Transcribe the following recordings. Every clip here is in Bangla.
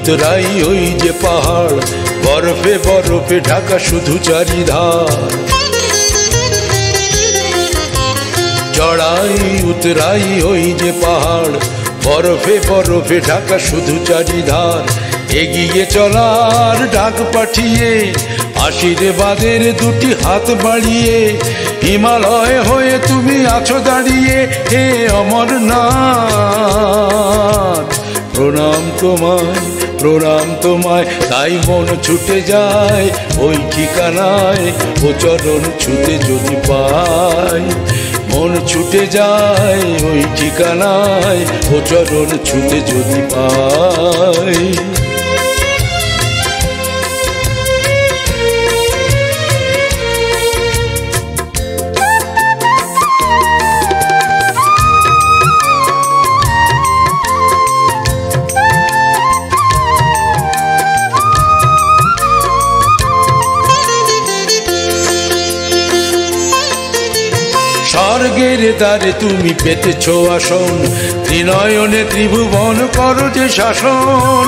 উতরাই ওই যে পাহাড়, বরফে বরফে ঢাকা শুধু চারিধার। চড়াই উতরাই ওই যে পাহাড়, বরফে বরফে ঢাকা শুধু চারিধার। এগিয়ে চলার ডাক পাঠিয়ে, আশীর্বাদের দুটি হাত বাড়িয়ে, হিমালয় হয়ে তুমি আছো দাঁড়িয়ে, হে অমরনাথ। প্রণাম তোমায়, প্রণাম তোমায়, তাই মন ছুটে যায় ওই ঠিকানায়, ও চরণ ছুতে যদি পাই। মন ছুটে যায় ওই ঠিকানায়, ও চরণ ছুতে যদি পাই। স্বর্গের দ্বারে তুমি পেতেছ আসন, ত্রিনয়নে ত্রিভুবন করো যে শাসন।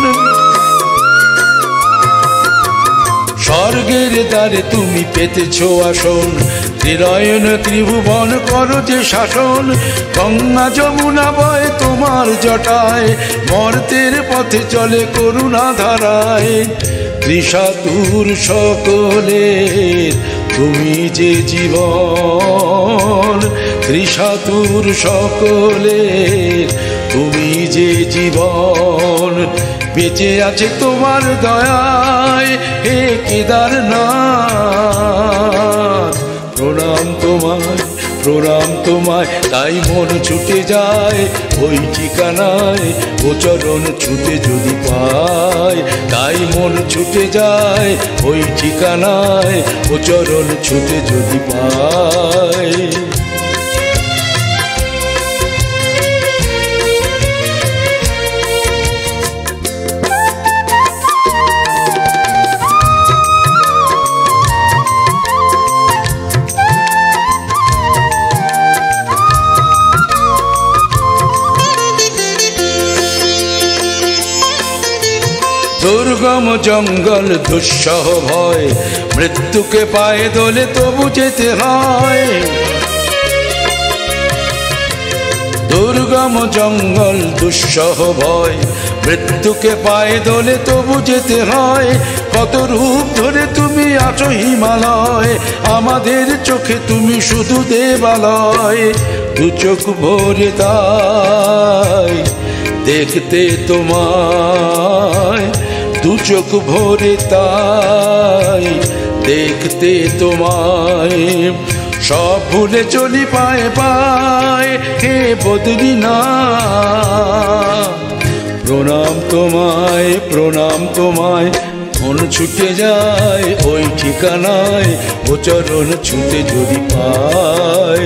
স্বর্গের দ্বারে তুমি পেতেছ আসন, ত্রিনয়নে ত্রিভুবন করো যে শাসন। গঙ্গা যমুনা বয় তোমার জটায়, মর্তের পথে চলে করুণা ধারায়। ত্রিশাতুর সকলের তুমি যে জীবন, ত্রিশাতুর সকলের তুমি যে জীবন। বেঁচে আছে তোমার দয়ায়, হে কেদারনাথ। প্রণাম তোমায়, প্রণাম তোমায়, তাই মন ছুটে যায় ওই ঠিকানায়, ও চরণ ছুতে যদি পাই। তাই মন ছুটে যায় ওই ঠিকানায়, ও চরণ ছুতে যদি পাই। দুর্গম জঙ্গল দুঃসহ ভয়, মৃত্যুকে পায়ে দোলে তবু যেতে হয়। দুর্গম জঙ্গল দুঃসহ ভয়, মৃত্যুকে পায়ে দোলে তবু যেতে হয়। কত রূপ ধরে তুমি আছো হিমালয়, আমাদের চোখে তুমি শুধু দেবালয়। দু চোখ ভরে তাই দেখতে তোমায়, দু চোখ ভরে তাই দেখতে তোমায়। সব ভুলে চলি পায়ে পায়ে, হে বদ্রীনাথ। প্রণাম তোমায়, প্রণাম তোমায়, মন ছুটে যায় ওই ঠিকানায়, ও চরণ ছুতে যদি পাই।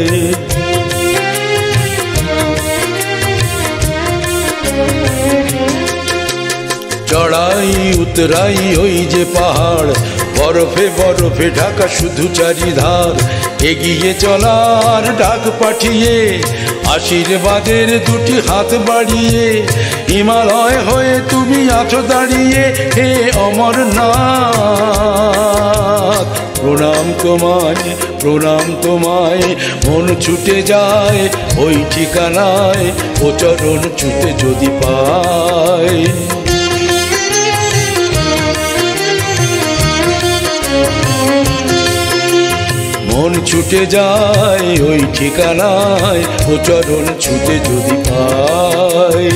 চড়াই উতরাই ওই যে পাহাড়, বরফে বরফে ঢাকা শুধু চারিধার। এগিয়ে চলার ডাক পাঠিয়ে, আশীর্বাদের দুটি হাত বাড়িয়ে, হিমালয় হয়ে তুমি আছো দাঁড়িয়ে, হে অমরনাথ। প্রণাম তোমায়, প্রণাম তোমায়, মন ছুটে যায় ওই ঠিকানায়, ও চরণ ছুতে যদি পাই। মন ছুটে যায় ওই ঠিকানায়, ও চরণ ছুতে যদি পাই।